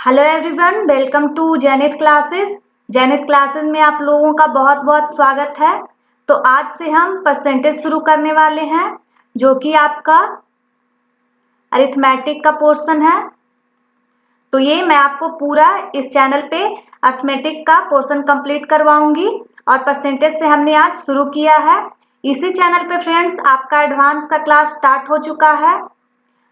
Hello everyone, welcome to Jainit classes. Jainit classes में आप लोगों का बहुत बहुत स्वागत है। तो आज से हम परसेंटेज शुरू करने वाले हैं, जो कि आपका अरिथमेटिक का पोर्शन है। तो ये मैं आपको पूरा इस चैनल पे अरिथमेटिक का पोर्शन कंप्लीट करवाऊंगी और परसेंटेज से हमने आज शुरू किया है। इसी चैनल पे फ्रेंड्स आपका एडवांस का क्लास स्टार्ट हो चुका है,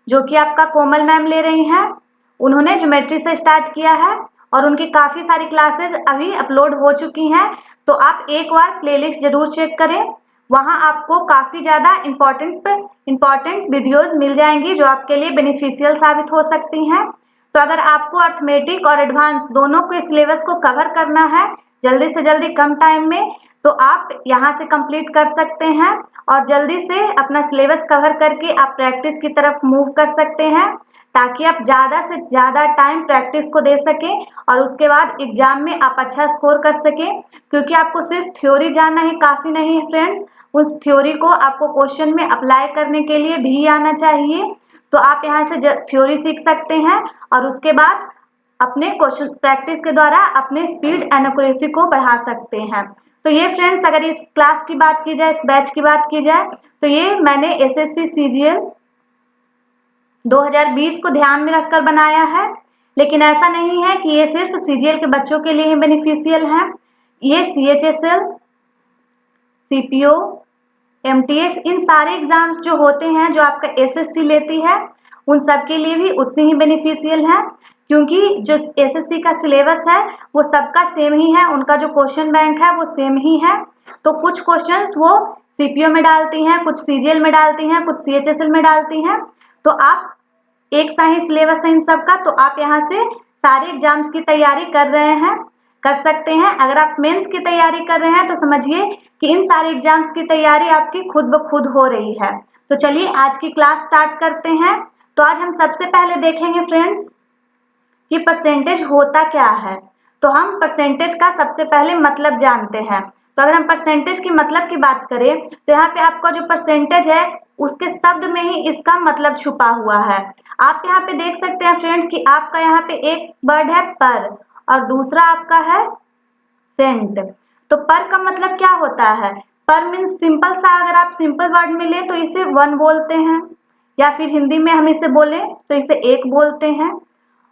जो कि आपका कोमल मैम ले रही हैं। उन्होंने ज्योमेट्री से स्टार्ट किया है और उनकी काफ़ी सारी क्लासेस अभी अपलोड हो चुकी हैं। तो आप एक बार प्लेलिस्ट जरूर चेक करें, वहां आपको काफ़ी ज़्यादा इम्पॉर्टेंट वीडियोस मिल जाएंगी जो आपके लिए बेनिफिशियल साबित हो सकती हैं। तो अगर आपको अरिथमेटिक और एडवांस दोनों के सिलेबस को कवर करना है जल्दी से जल्दी कम टाइम में, तो आप यहाँ से कंप्लीट कर सकते हैं और जल्दी से अपना सिलेबस कवर करके आप प्रैक्टिस की तरफ मूव कर सकते हैं, ताकि आप ज़्यादा से ज़्यादा टाइम प्रैक्टिस को दे सकें और उसके बाद एग्जाम में आप अच्छा स्कोर कर सकें। क्योंकि आपको सिर्फ थ्योरी जानना ही काफ़ी नहीं है फ्रेंड्स, उस थ्योरी को आपको क्वेश्चन में अप्लाई करने के लिए भी आना चाहिए। तो आप यहाँ से थ्योरी सीख सकते हैं और उसके बाद अपने क्वेश्चन प्रैक्टिस के द्वारा अपने स्पीड एंड एक्यूरेसी को बढ़ा सकते हैं। तो ये फ्रेंड्स, अगर इस क्लास की बात की जाए, इस बैच की बात की जाए, तो ये मैंने एसएससी सीजीएल 2020 को ध्यान में रखकर बनाया है। लेकिन ऐसा नहीं है कि ये सिर्फ सीजीएल के बच्चों के लिए ही बेनिफिशियल है। ये सीएचएसएल, सीपीओ, एमटीएस, इन सारे एग्जाम्स जो होते हैं जो आपका एसएससी लेती है, उन सब के लिए भी उतनी ही बेनिफिशियल है। क्योंकि जो एसएससी का सिलेबस है वो सबका सेम ही है, उनका जो क्वेश्चन बैंक है वो सेम ही है। तो कुछ क्वेश्चंस वो सीपीओ में डालती हैं, कुछ सीजीएल में डालती हैं, कुछ सीएचएसएल में डालती हैं। तो आप एक सा ही सिलेबस है इन सबका, तो आप यहाँ से सारे एग्जाम्स की तैयारी कर सकते हैं। अगर आप मेंस की तैयारी कर रहे हैं तो समझिए कि इन सारे एग्जाम्स की तैयारी आपकी खुद ब खुद हो रही है। तो चलिए आज की क्लास स्टार्ट करते हैं। तो आज हम सबसे पहले देखेंगे फ्रेंड्स कि परसेंटेज होता क्या है। तो हम परसेंटेज का सबसे पहले मतलब जानते हैं। तो अगर हम परसेंटेज की मतलब की बात करें तो यहाँ पे आपका जो परसेंटेज है उसके शब्द में ही इसका मतलब छुपा हुआ है। आप यहाँ पे देख सकते हैं फ्रेंड्स कि आपका यहाँ पे एक वर्ड है पर और दूसरा आपका है सेंट। तो पर का मतलब क्या होता है? पर मीन्स सिंपल सा, अगर आप सिंपल वर्ड में ले तो इसे 1 बोलते हैं, या फिर हिंदी में हम इसे बोले तो इसे 1 बोलते हैं।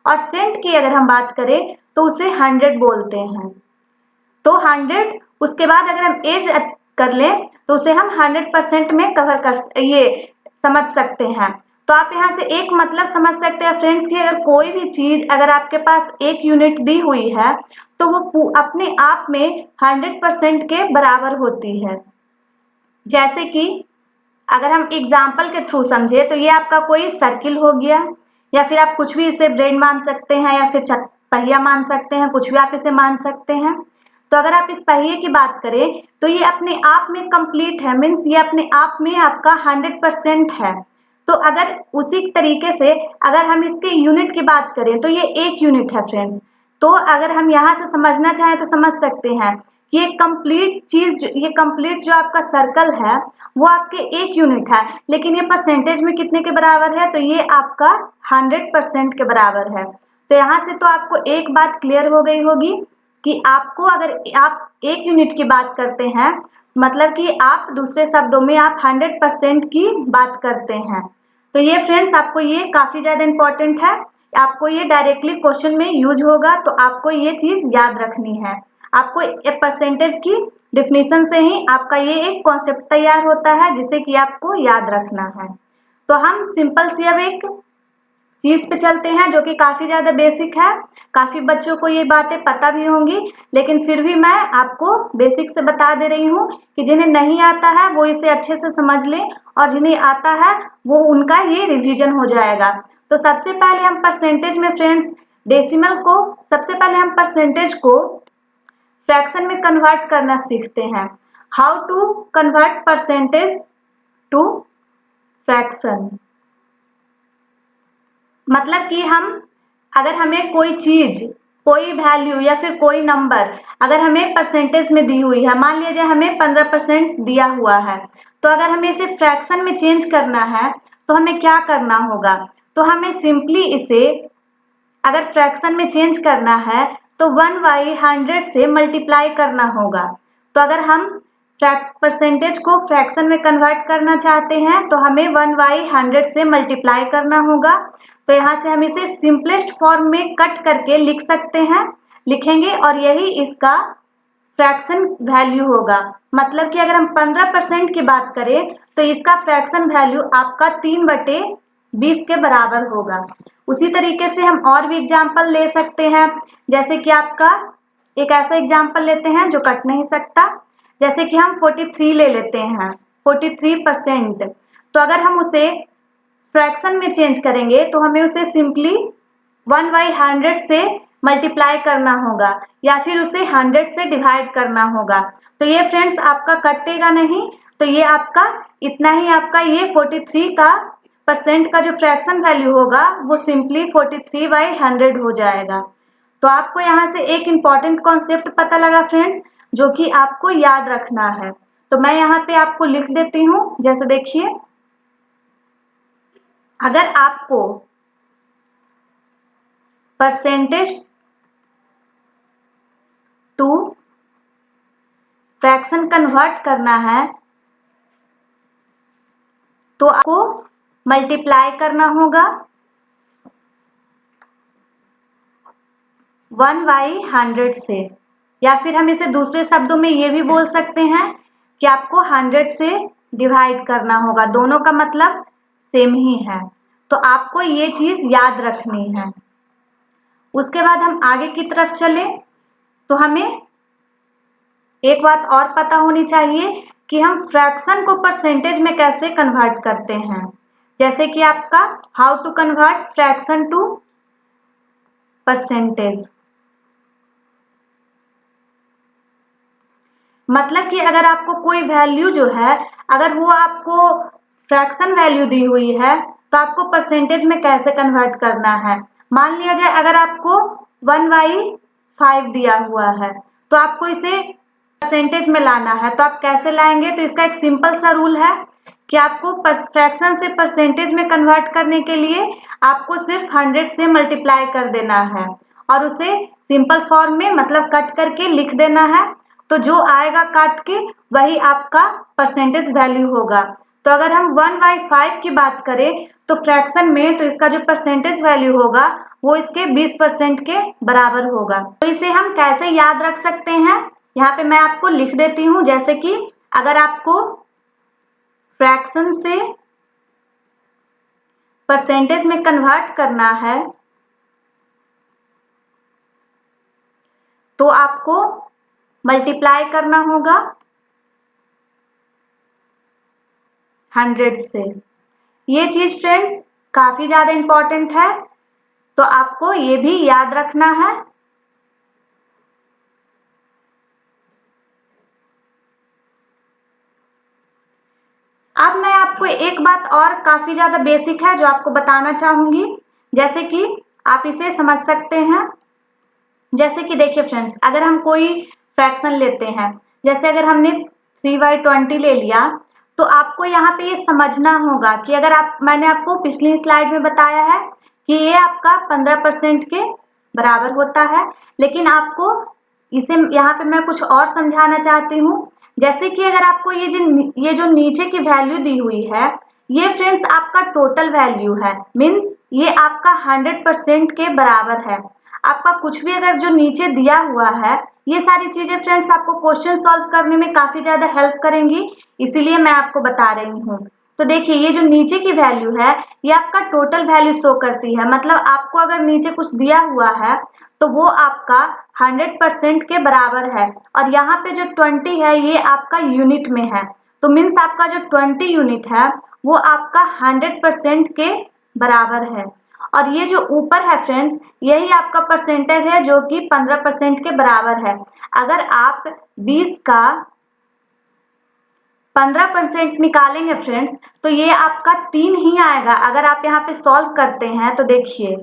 और सेंट की अगर हम बात करें तो उसे 100 बोलते हैं। तो 100 उसके बाद अगर हम एज कर लें तो उसे हम 100% में कवर कर ये समझ सकते हैं। तो आप यहाँ से एक मतलब समझ सकते हैं फ्रेंड्स कि अगर कोई भी चीज अगर आपके पास 1 यूनिट दी हुई है तो वो अपने आप में 100% के बराबर होती है। जैसे कि अगर हम एग्जाम्पल के थ्रू समझे तो ये आपका कोई सर्किल हो गया, या फिर आप कुछ भी इसे ब्रेड मान सकते हैं, या फिर पहिया मान सकते हैं, कुछ भी आप इसे मान सकते हैं। तो अगर आप इस पहिए की बात करें तो ये अपने आप में कंप्लीट है, मीन्स ये अपने आप में आपका 100% है। तो अगर उसी तरीके से अगर हम इसके यूनिट की बात करें तो ये 1 यूनिट है फ्रेंड्स। तो अगर हम यहाँ से समझना चाहें तो समझ सकते हैं कि ये कंप्लीट चीज, ये कंप्लीट जो आपका सर्कल है वो आपके 1 यूनिट है, लेकिन ये परसेंटेज में कितने के बराबर है? तो ये आपका 100% के बराबर है। तो यहाँ से तो आपको एक बात क्लियर हो गई होगी कि आपको अगर आप 1 यूनिट की बात करते हैं मतलब कि आप दूसरे शब्दों में आप 100% की बात करते हैं। तो ये फ्रेंड्स आपको ये काफी ज्यादा इंपॉर्टेंट है, आपको ये डायरेक्टली क्वेश्चन में यूज होगा, तो आपको ये चीज याद रखनी है। आपको एक परसेंटेज की डिफिनीशन से ही आपका ये एक कॉन्सेप्ट तैयार होता है जिसे कि आपको याद रखना है। तो हम सिंपल सी अब एक चीज पे चलते हैं जो कि काफी ज्यादा बेसिक है। काफी बच्चों को ये बातें पता भी होंगी, लेकिन फिर भी मैं आपको बेसिक से बता दे रही हूँ कि जिन्हें नहीं आता है वो इसे अच्छे से समझ लें, और जिन्हें आता है वो उनका ये रिवीजन हो जाएगा। तो सबसे पहले हम परसेंटेज में फ्रेंड्स डेसिमल को, सबसे पहले हम परसेंटेज को फ्रैक्शन में कन्वर्ट करना सीखते हैं। How to convert percentage to fraction. मतलब कि हम अगर हमें कोई चीज, कोई वैल्यू या फिर कोई नंबर अगर हमें परसेंटेज में दी हुई है, मान लीजिए हमें 15% दिया हुआ है, तो अगर हमें इसे फ्रैक्शन में चेंज करना है तो हमें क्या करना होगा? तो हमें सिंपली इसे अगर फ्रैक्शन में चेंज करना है तो 1/100 से मल्टीप्लाई करना होगा। तो अगर हम परसेंटेज को फ्रैक्शन में कन्वर्ट करना चाहते हैं तो हमें 1/100 से मल्टीप्लाई करना होगा। तो यहाँ से हम इसे सिंपलेस्ट फॉर्म में कट करके लिखेंगे और यही इसका फ्रैक्शन वैल्यू होगा। मतलब कि अगर हम 15% की बात करें तो इसका फ्रैक्शन वैल्यू आपका 3/20 के बराबर होगा। उसी तरीके से हम और भी एग्जाम्पल ले सकते हैं, जैसे कि आपका एक ऐसा एग्जाम्पल लेते हैं जो कट नहीं सकता, जैसे कि हम 43 ले लेते हैं, 43%। तो अगर हम उसे फ्रैक्शन में चेंज करेंगे तो हमें उसे सिंपली 1/100 से मल्टीप्लाई करना होगा या फिर उसे 100 से डिवाइड करना होगा। तो ये फ्रेंड्स आपका कटेगा नहीं, तो ये आपका इतना ही आपका ये 43 का परसेंट का जो फ्रैक्शन वैल्यू होगा वो सिंपली 43/100 हो जाएगा। तो आपको यहाँ से एक इम्पॉर्टेंट कॉन्सेप्ट पता लगा फ्रेंड्स, जो कि आपको याद रखना है। तो मैं यहाँ पे आपको लिख देती हूँ, जैसे देखिए, अगर आपको परसेंटेज टू फ्रैक्शन कन्वर्ट करना है तो आपको मल्टीप्लाई करना होगा 1/100 से, या फिर हम इसे दूसरे शब्दों में ये भी बोल सकते हैं कि आपको 100 से डिवाइड करना होगा। दोनों का मतलब सेम ही है, तो आपको ये चीज याद रखनी है। उसके बाद हम आगे की तरफ चले तो हमें एक बात और पता होनी चाहिए कि हम फ्रैक्शन को परसेंटेज में कैसे कन्वर्ट करते हैं। जैसे कि आपका how to convert fraction to percentage. मतलब कि अगर आपको कोई वैल्यू जो है, अगर वो आपको फ्रैक्शन वैल्यू दी हुई है तो आपको परसेंटेज में कैसे कन्वर्ट करना है। मान लिया जाए अगर आपको 1/5 दिया हुआ है तो आपको इसे परसेंटेज में लाना है, तो आप कैसे लाएंगे। तो इसका एक सिंपल सा रूल है कि आपको फ्रैक्शन से परसेंटेज में कन्वर्ट करने के लिए आपको सिर्फ 100 से मल्टीप्लाई कर देना है और उसे सिंपल फॉर्म में मतलब कट करके लिख देना है। तो जो आएगा काट के वही आपका परसेंटेज वैल्यू होगा। तो अगर हम 1/5 की बात करें तो फ्रैक्शन में तो इसका जो परसेंटेज वैल्यू होगा वो इसके 20% के बराबर होगा। तो इसे हम कैसे याद रख सकते हैं, यहाँ पे मैं आपको लिख देती हूँ। जैसे कि अगर आपको फ्रैक्शन से परसेंटेज में कन्वर्ट करना है तो आपको मल्टीप्लाई करना होगा 100 से। ये चीज फ्रेंड्स काफी ज्यादा इंपॉर्टेंट है, तो आपको ये भी याद रखना है। अब मैं आपको एक बात और काफी ज्यादा बेसिक है जो आपको बताना चाहूंगी, जैसे कि आप इसे समझ सकते हैं। जैसे कि देखिए फ्रेंड्स, अगर हम कोई फ्रैक्शन लेते हैं, जैसे अगर हमने 3/20 ले लिया, तो आपको यहाँ पे ये समझना होगा कि अगर मैंने आपको पिछली स्लाइड में बताया है कि ये आपका 15% के बराबर होता है, लेकिन आपको इसे यहाँ पे मैं कुछ और समझाना चाहती हूँ। जैसे कि अगर आपको ये जो नीचे की वैल्यू दी हुई है, ये फ्रेंड्स आपका टोटल वैल्यू है, मीन्स ये आपका 100% के बराबर है। आपका कुछ भी अगर जो नीचे दिया हुआ है, ये सारी चीजें फ्रेंड्स आपको क्वेश्चन सॉल्व करने में काफी ज्यादा हेल्प करेंगी, इसीलिए मैं आपको बता रही हूँ। तो देखिए ये जो नीचे की वैल्यू है ये आपका टोटल वैल्यू शो करती है। मतलब आपको अगर नीचे कुछ दिया हुआ है तो वो आपका 100% के बराबर है, और यहाँ पे जो 20 है ये आपका यूनिट में है। तो मीन्स आपका जो 20 यूनिट है वो आपका 100% के बराबर है। और ये जो ऊपर है फ्रेंड्स, यही आपका परसेंटेज है जो कि 15% के बराबर है। अगर आप 20 का 15% निकालेंगे फ्रेंड्स तो ये आपका 3 ही आएगा। अगर आप यहाँ पे सॉल्व करते हैं तो देखिए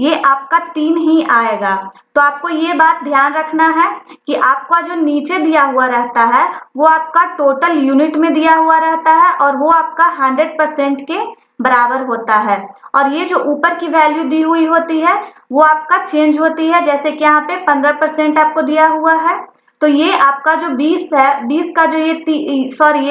ये आपका 3 ही आएगा। तो आपको ये बात ध्यान रखना है कि आपका जो नीचे दिया हुआ रहता है वो आपका टोटल यूनिट में दिया हुआ रहता है और वो आपका 100% के बराबर होता है। और ये जो ऊपर की वैल्यू दी हुई होती है वो आपका चेंज होती है, जैसे कि यहाँ पे 15% आपको दिया हुआ है। तो ये आपका जो 20 है, 20 का जो ये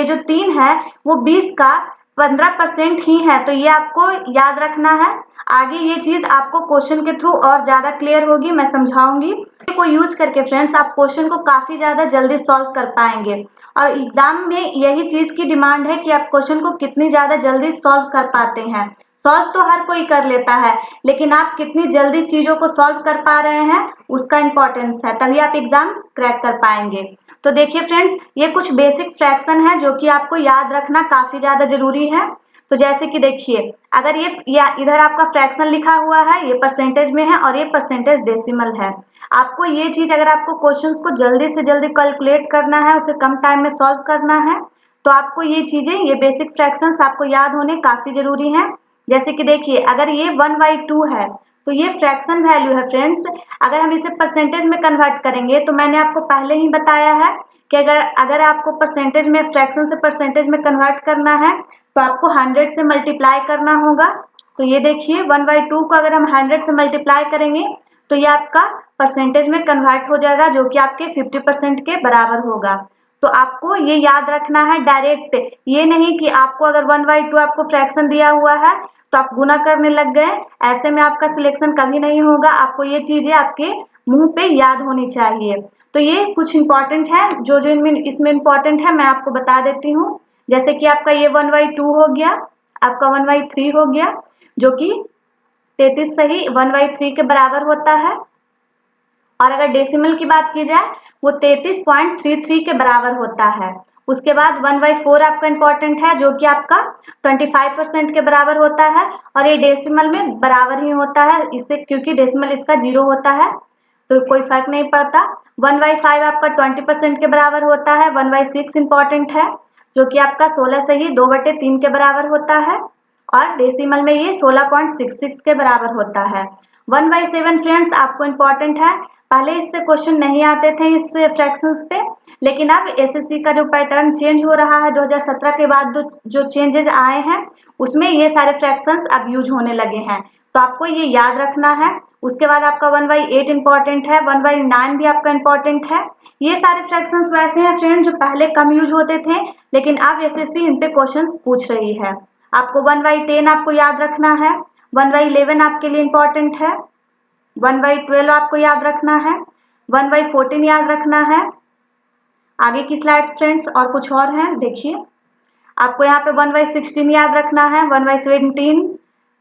जो 3 है वो 20 का 15% ही है। तो ये आपको याद रखना है। आगे ये चीज आपको क्वेश्चन के थ्रू और ज्यादा क्लियर होगी, मैं समझाऊंगी। को यूज करके फ्रेंड्स आप क्वेश्चन को काफी ज्यादा जल्दी सॉल्व कर पाएंगे। और एग्जाम में यही चीज की डिमांड है कि आप क्वेश्चन को कितनी ज्यादा जल्दी सॉल्व कर पाते हैं। सॉल्व तो हर कोई कर लेता है, लेकिन आप कितनी जल्दी चीजों को सॉल्व कर पा रहे हैं उसका इंपॉर्टेंस है, तभी आप एग्जाम क्रैक कर पाएंगे। तो देखिए फ्रेंड्स, ये कुछ बेसिक फ्रैक्शन है जो कि आपको याद रखना काफी ज्यादा जरूरी है। तो जैसे कि देखिए, अगर या इधर आपका फ्रैक्शन लिखा हुआ है, ये परसेंटेज में है और ये परसेंटेज डेसिमल है। आपको ये चीज, अगर आपको क्वेश्चंस को जल्दी से जल्दी कैलकुलेट करना है, उसे कम टाइम में सॉल्व करना है, तो आपको ये चीजें, ये बेसिक फ्रैक्शंस आपको याद होने काफी जरूरी हैं। जैसे कि देखिए, अगर ये 1/2 है तो ये फ्रैक्शन वैल्यू है फ्रेंड्स। अगर हम इसे परसेंटेज में कन्वर्ट करेंगे तो मैंने आपको पहले ही बताया है कि अगर आपको परसेंटेज में, फ्रैक्शन से परसेंटेज में कन्वर्ट करना है तो आपको 100 से मल्टीप्लाई करना होगा। तो ये देखिए, 1/2 को अगर हम 100 से मल्टीप्लाई करेंगे तो ये आपका परसेंटेज में कन्वर्ट हो जाएगा, जो कि आपके 50% के बराबर होगा। तो आपको ये याद रखना है डायरेक्ट, ये नहीं कि आपको अगर 1/2 आपको फ्रैक्शन दिया हुआ है तो आप गुना करने लग गए, ऐसे में आपका सिलेक्शन कभी नहीं होगा। आपको ये चीजें आपके मुंह पे याद होनी चाहिए। तो ये कुछ इंपॉर्टेंट है, जो जो इसमें इंपॉर्टेंट है मैं आपको बता देती हूँ। जैसे कि आपका ये 1/2 हो गया, आपका 1/3 हो गया, जो कि 33 सही 1/3 के बराबर होता है। और अगर डेसिमल की बात की जाए वो 33.33 के बराबर होता है। उसके बाद 1/4 आपका इंपॉर्टेंट है, जो कि आपका 25% के बराबर होता है और ये डेसिमल में बराबर ही होता है इससे, क्योंकि डेसिमल इसका 0 होता है तो कोई फर्क नहीं पड़ता। 1/5 आपका 20% के बराबर होता है। 1/6 इंपॉर्टेंट है, जो कि आपका 16 सही 2/3 के बराबर होता है और डेसिमल में ये 16.66 के बराबर होता है। 1/7 फ्रेंड्स आपको इंपॉर्टेंट है। पहले इससे क्वेश्चन नहीं आते थे इस फ्रैक्शंस पे, लेकिन अब एसएससी का जो पैटर्न चेंज हो रहा है 2017 के बाद जो चेंजेस आए हैं उसमें ये सारे फ्रैक्शंस अब यूज होने लगे हैं। तो आपको ये याद रखना है। उसके बाद आपका 1/8 इंपॉर्टेंट है, 1/9 भी आपका इंपॉर्टेंट है। ये सारे फ्रैक्शंस वैसे हैं फ्रेंड जो पहले कम यूज होते थे, लेकिन अब एसएससी इन पे क्वेश्चंस पूछ रही है। आपको 1/10 आपको याद रखना है, 1/11 आपके लिए इंपॉर्टेंट है, 1/12 आपको याद रखना है, 1/14 याद रखना है। आगे की स्लाइड्स फ्रेंड्स और कुछ और हैं, देखिए। आपको यहाँ पे 1/16 याद रखना है, 1/17,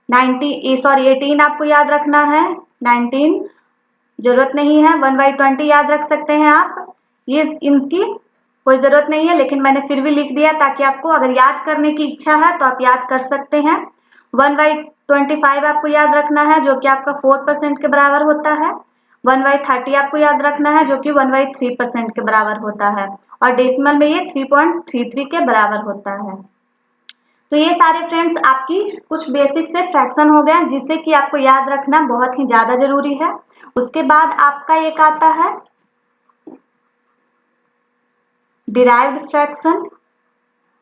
18 आपको याद रखना है, 19 जरूरत नहीं है, 1/20 याद रख सकते हैं आप। ये इनकी कोई जरूरत नहीं है, लेकिन मैंने फिर भी लिख दिया ताकि आपको अगर याद करने की इच्छा है तो आप याद कर सकते हैं। 1/25 आपको याद रखना है, जो कि आपका 4% के बराबर होता है। 1/30 आपको याद रखना है, जो कि 1/3% के बराबर होता है और डेसिमल में ये 3.33 के बराबर होता है। तो ये सारे फ्रेंड्स आपकी कुछ बेसिक से फ्रैक्शन हो गए जिससे कि आपको याद रखना बहुत ही ज्यादा जरूरी है। उसके बाद आपका एक आता है डिराइव्ड फ्रैक्शन,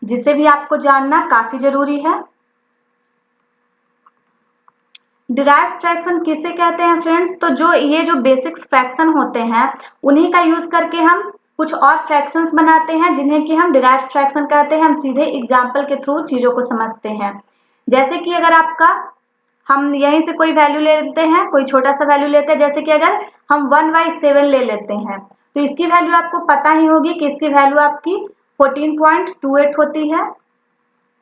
जिसे भी आपको जानना काफी जरूरी है। डिराइव्ड फ्रैक्शन किसे कहते हैं फ्रेंड्स? तो ये जो बेसिक फ्रैक्शन होते हैं उन्हीं का यूज करके हम कुछ और फ्रैक्शंस बनाते हैं जिन्हें कि हम डिराइव्ड फ्रैक्शन कहते हैं। हम सीधे एग्जाम्पल के थ्रू चीजों को समझते हैं। जैसे कि अगर आपका, हम यहीं से कोई वैल्यू ले लेते हैं, कोई छोटा सा वैल्यू लेते हैं, जैसे कि अगर हम 1/7 ले लेते हैं तो इसकी वैल्यू आपको पता ही होगी कि इसकी वैल्यू आपकी 14.28 होती है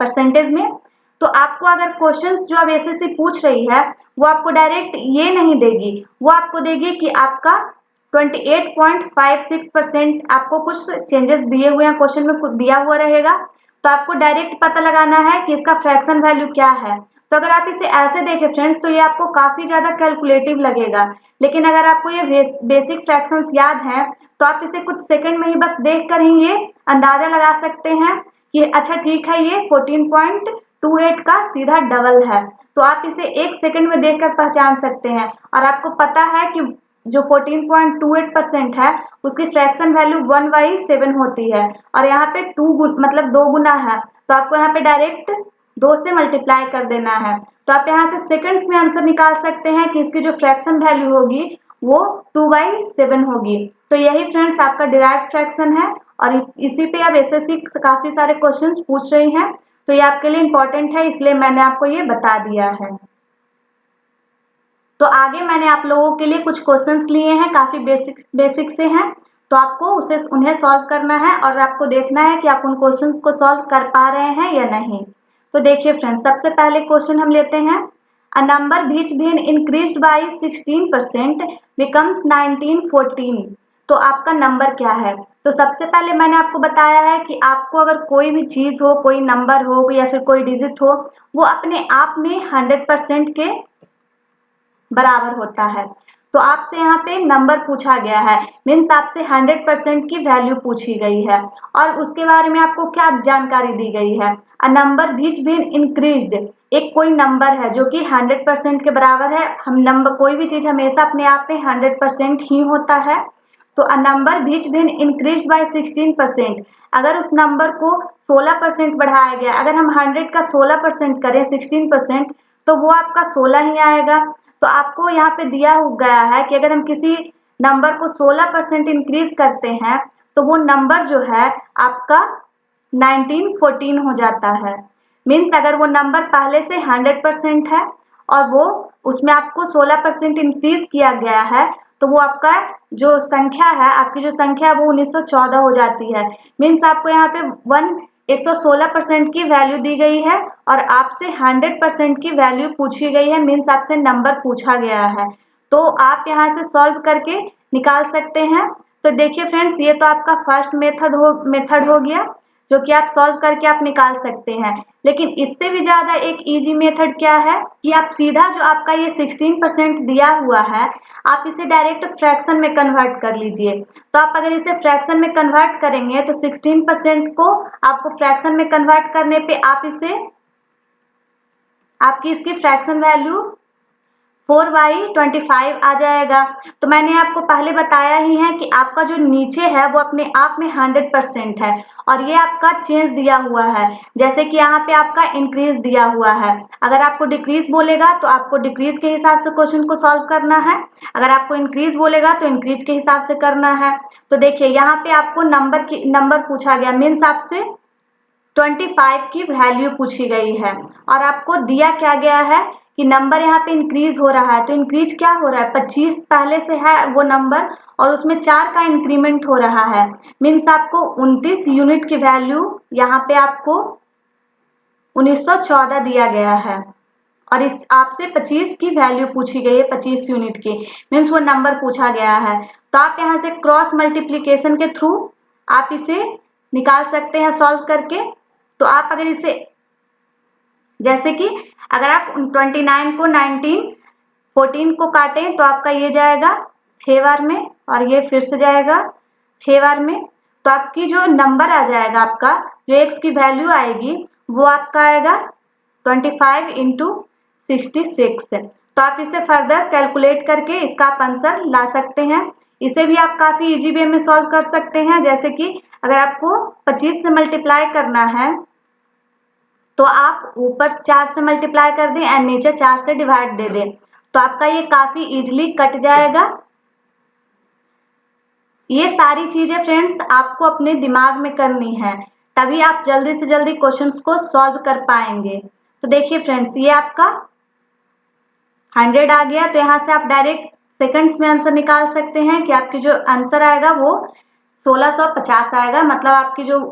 परसेंटेज में। तो आपको अगर क्वेश्चंस जो अब एसएससी पूछ रही है वो आपको डायरेक्ट ये नहीं देगी, वो आपको देगी कि आपका 28.56% आपको कुछ चेंजेस दिए हुए हैं, क्वेश्चन में कुछ दिया हुआ रहेगा, तो आपको डायरेक्ट पता लगाना है कि इसका फ्रैक्शन वैल्यू क्या है। तो अगर आप इसे ऐसे देखें फ्रेंड्स तो ये आपको काफी ज्यादा कैलकुलेटिव लगेगा, लेकिन अगर आपको ये बेसिक फ्रैक्शंस याद है तो आप इसे कुछ सेकंड में ही बस देख कर ही ये अंदाजा लगा सकते हैं कि अच्छा ठीक है, ये 14.28 का सीधा डबल है। तो आप इसे 1 सेकंड में देखकर पहचान सकते हैं। और आपको पता है कि जो 14.28% है उसकी फ्रैक्शन वैल्यू 1/7 होती है, और यहाँ पे 2 मतलब 2 गुना है, तो आपको यहाँ पे डायरेक्ट 2 से मल्टीप्लाई कर देना है। तो आप यहाँ से सेकंड्स में आंसर निकाल सकते हैं कि इसकी जो फ्रैक्शन वैल्यू होगी वो 2/7 होगी। तो यही फ्रेंड्स आपका डिराइव्ड फ्रैक्शन है, और इसी पे अब एसएससी काफी सारे क्वेश्चंस पूछ रही हैं, तो ये आपके लिए इम्पोर्टेंट है, इसलिए मैंने आपको ये बता दिया है। तो आगे मैंने आप लोगों के लिए कुछ क्वेश्चंस लिए हैं, काफी बेसिक से हैं, तो आपको उन्हें सॉल्व करना है और आपको देखना है कि आप उन क्वेश्चंस को सॉल्व कर पा रहे हैं या नहीं। तो देखिए फ्रेंड्स, सबसे पहले क्वेश्चन हम लेते हैं। A number which been increased by 16% becomes 1914। तो आपका नंबर क्या है? तो सबसे पहले मैंने आपको बताया है कि आपको अगर कोई भी चीज हो, कोई नंबर हो या फिर कोई डिजिट हो, वो अपने आप में 100% के बराबर होता है। तो आपसे यहाँ पे नंबर पूछा गया है, मीन्स आपसे 100% की वैल्यू पूछी गई है, और उसके बारे में आपको क्या जानकारी दी गई है? A number beach been increased, एक कोई नंबर है जो कि 100% के बराबर है। हम नंबर, कोई भी चीज हमेशा अपने आप में 100% ही होता है। तो a number beach been increased by 16%, अगर उस नंबर को 16% बढ़ाया गया, अगर हम 100 का 16% करें 16%, तो वो आपका 16 ही आएगा। तो आपको यहाँ पे दिया गया है कि अगर हम किसी नंबर को 16% इंक्रीज करते हैं तो वो नंबर जो है आपका 1914 हो जाता है। मीन्स अगर वो नंबर पहले से 100% है और वो उसमें आपको 16% इंक्रीज किया गया है, तो वो आपका जो संख्या है, आपकी जो संख्या है वो 1914 हो जाती है। मीन्स आपको यहाँ पे 116% की वैल्यू दी गई है और आपसे 100% की वैल्यू पूछी गई है, मीन्स आपसे नंबर पूछा गया है। तो आप यहाँ से सॉल्व करके निकाल सकते हैं। तो देखिए फ्रेंड्स, ये तो आपका फर्स्ट मेथड हो गया, जो कि आप सॉल्व करके आप निकाल सकते हैं। लेकिन इससे भी ज्यादा एक इजी मेथड क्या है कि आप सीधा जो आपका ये 16% दिया हुआ है, आप इसे डायरेक्ट फ्रैक्शन में कन्वर्ट कर लीजिए। तो आप अगर इसे फ्रैक्शन में कन्वर्ट करेंगे तो 16% को आपको फ्रैक्शन में कन्वर्ट करने पे आपकी इसकी फ्रैक्शन वैल्यू 4/25 आ जाएगा। तो मैंने आपको पहले बताया ही है कि आपका जो नीचे है वो अपने आप में 100% है, और ये आपका चेंज दिया हुआ है। जैसे कि यहाँ पे आपका इंक्रीज दिया हुआ है, अगर आपको डिक्रीज बोलेगा तो आपको डिक्रीज के हिसाब से क्वेश्चन को सॉल्व करना है, अगर आपको इंक्रीज बोलेगा तो इंक्रीज के हिसाब से करना है। तो देखिए यहाँ पे आपको नंबर पूछा गया, मीन्स आपसे 25 की वैल्यू पूछी गई है, और आपको दिया क्या गया है कि नंबर यहाँ पे इंक्रीज हो रहा है। तो इंक्रीज क्या हो रहा है, 25 पहले से है वो नंबर और उसमें 4 का इंक्रीमेंट हो रहा है, मीन्स आपको 29 यूनिट की वैल्यू यहाँ पे आपको 1914 दिया गया है, और इस आपसे 25 की वैल्यू पूछी गई है, 25 यूनिट की, मीन्स वो नंबर पूछा गया है। तो आप यहाँ से क्रॉस मल्टीप्लीकेशन के थ्रू आप इसे निकाल सकते हैं सॉल्व करके। तो आप अगर इसे, जैसे कि अगर आप 29 को 14 को काटें तो आपका ये जाएगा 6 बार में, और ये फिर से जाएगा 6 बार में, तो आपकी जो नंबर आ जाएगा, आपका जो x की वैल्यू आएगी वो आपका आएगा 25 इंटू 66। तो आप इसे फर्दर कैलकुलेट करके इसका आप आंसर ला सकते हैं। इसे भी आप काफी इजी वे में सॉल्व कर सकते हैं, जैसे कि अगर आपको 25 से मल्टीप्लाई करना है तो आप ऊपर 4 से मल्टीप्लाई कर दें एंड नीचे 4 से डिवाइड दे दें, तो आपका ये काफी इजीली कट जाएगा। ये सारी चीजें फ्रेंड्स आपको अपने दिमाग में करनी है, तभी आप जल्दी से जल्दी क्वेश्चंस को सॉल्व कर पाएंगे। तो देखिए फ्रेंड्स, ये आपका 100 आ गया, तो यहाँ से आप डायरेक्ट सेकंड्स में आंसर निकाल सकते हैं कि आपकी जो आंसर आएगा वो 1650 आएगा, मतलब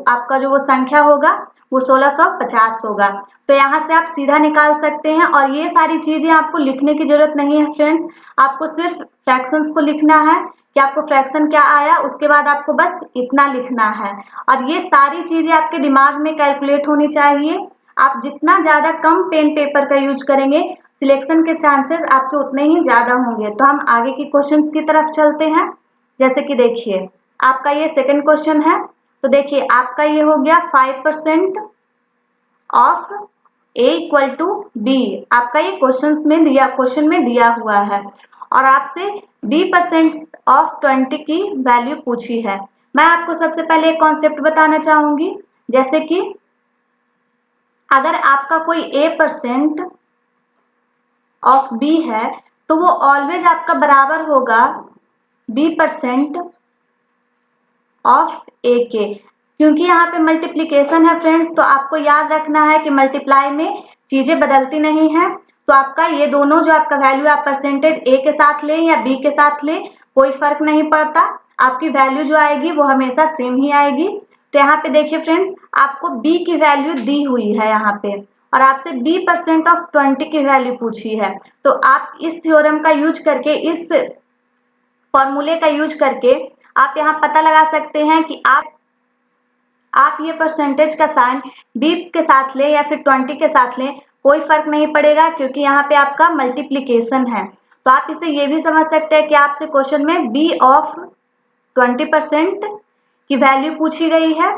आपका जो वो संख्या होगा वो 1650 होगा। तो यहाँ से आप सीधा निकाल सकते हैं, और ये सारी चीजें आपको लिखने की जरूरत नहीं है फ्रेंड्स, आपको सिर्फ फ्रैक्शंस को लिखना है कि आपको फ्रैक्शन क्या आया, उसके बाद आपको बस इतना लिखना है, और ये सारी चीजें आपके दिमाग में कैलकुलेट होनी चाहिए। आप जितना ज्यादा कम पेन पेपर का यूज करेंगे, सिलेक्शन के चांसेस आपके उतने ही ज्यादा होंगे। तो हम आगे की क्वेश्चंस की तरफ चलते हैं। जैसे कि देखिए आपका ये सेकंड क्वेश्चन है, तो देखिए आपका ये हो गया 5% of A equal to B, आपका ये क्वेश्चन में दिया हुआ है और आपसे B% ऑफ 20 की वैल्यू पूछी है। मैं आपको सबसे पहले एक कॉन्सेप्ट बताना चाहूंगी, जैसे कि अगर आपका कोई A% ऑफ B है तो वो ऑलवेज आपका बराबर होगा B% ऑफ A के, क्योंकि यहाँ पे मल्टीप्लीकेशन है फ्रेंड्स, तो आपको याद रखना है कि मल्टीप्लाई में चीजें बदलती नहीं है। तो आपका ये दोनों जो आपका वैल्यू आप परसेंटेज A के साथ लें या B के साथ लें, कोई फर्क नहीं पड़ता, आपकी वैल्यू जो आएगी वो हमेशा सेम ही आएगी। तो यहाँ पे देखिए फ्रेंड्स, आपको B की वैल्यू दी हुई है यहाँ पे और आपसे B% ऑफ 20 की वैल्यू पूछी है। तो आप इस थ्योरम का यूज करके, इस फॉर्मूले का यूज करके आप यहाँ पता लगा सकते हैं कि आप ये परसेंटेज का साइन B के साथ लें या फिर 20 के साथ लें, कोई फर्क नहीं पड़ेगा, क्योंकि यहाँ पे आपका मल्टीप्लीकेशन है। तो आप इसे ये भी समझ सकते हैं कि आपसे क्वेश्चन में B ऑफ 20% की वैल्यू पूछी गई है।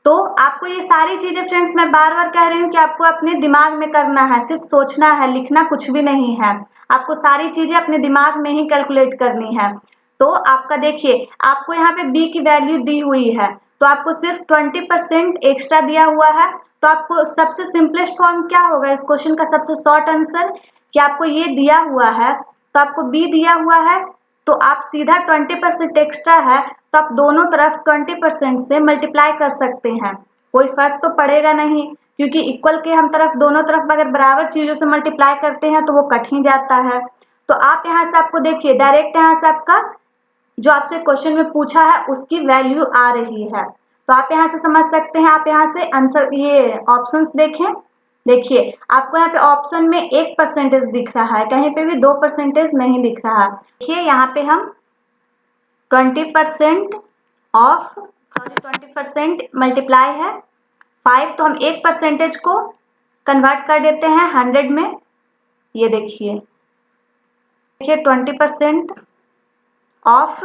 तो आपको ये सारी चीजें फ्रेंड्स, मैं बार बार कह रही हूँ कि आपको अपने दिमाग में करना है, सिर्फ सोचना है, लिखना कुछ भी नहीं है। आपको सारी चीजें अपने दिमाग में ही कैलकुलेट करनी है। तो आपका देखिए, आपको यहाँ पे B की वैल्यू दी हुई है, तो आपको सिर्फ 20% एक्स्ट्रा दिया हुआ है। तो आपको सबसे सिंपलेस्ट फॉर्म क्या होगा इस क्वेश्चन का, सबसे शॉर्ट आंसर, कि आपको ये दिया हुआ है तो आपको B दिया हुआ है, तो आप सीधा 20% एक्स्ट्रा है तो आप दोनों तरफ 20% से मल्टीप्लाई कर सकते हैं, कोई फर्क तो पड़ेगा नहीं, क्योंकि इक्वल के हम तरफ दोनों तरफ अगर बराबर चीजों से मल्टीप्लाई करते हैं तो वो कट ही जाता है। तो आप यहाँ से आपको देखिए डायरेक्ट यहाँ से आपका जो आपसे क्वेश्चन में पूछा है उसकी वैल्यू आ रही है, तो आप यहाँ से समझ सकते हैं। आप यहाँ से आंसर ये ऑप्शंस देखें, देखिए आपको यहाँ पे ऑप्शन में 1% दिख रहा है, कहीं पे भी 2% नहीं दिख रहा। देखिए यहाँ पे हम 20% ऑफ 20% मल्टीप्लाई है 5, तो हम 1% को कन्वर्ट कर देते हैं 100 में। ये देखिए 20% ऑफ,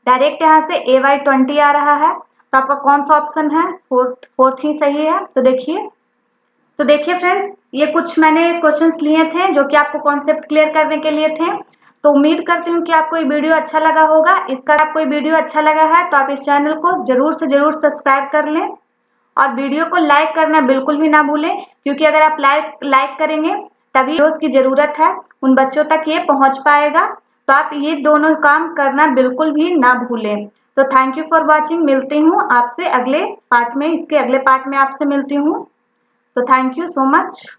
डायरेक्ट यहाँ से A/20 आ रहा है, तो आपका कौन सा ऑप्शन है, फोर्थ ही सही है। तो देखिए फ्रेंड्स, ये कुछ मैंने क्वेश्चंस लिए थे जो कि आपको कॉन्सेप्ट क्लियर करने के लिए थे। तो उम्मीद करती हूँ कि आपको ये वीडियो अच्छा लगा होगा। इसका आपको ये वीडियो अच्छा लगा है तो आप इस चैनल को जरूर से जरूर सब्सक्राइब कर लें और वीडियो को लाइक करना बिल्कुल भी ना भूलें, क्योंकि अगर आप लाइक करेंगे तभी उसकी जरूरत है, उन बच्चों तक ये पहुंच पाएगा। तो आप ये दोनों काम करना बिल्कुल भी ना भूलें। तो थैंक यू फॉर वॉचिंग, मिलती हूँ आपसे अगले पार्ट में, इसके अगले पार्ट में आपसे मिलती हूँ। तो थैंक यू सो मच।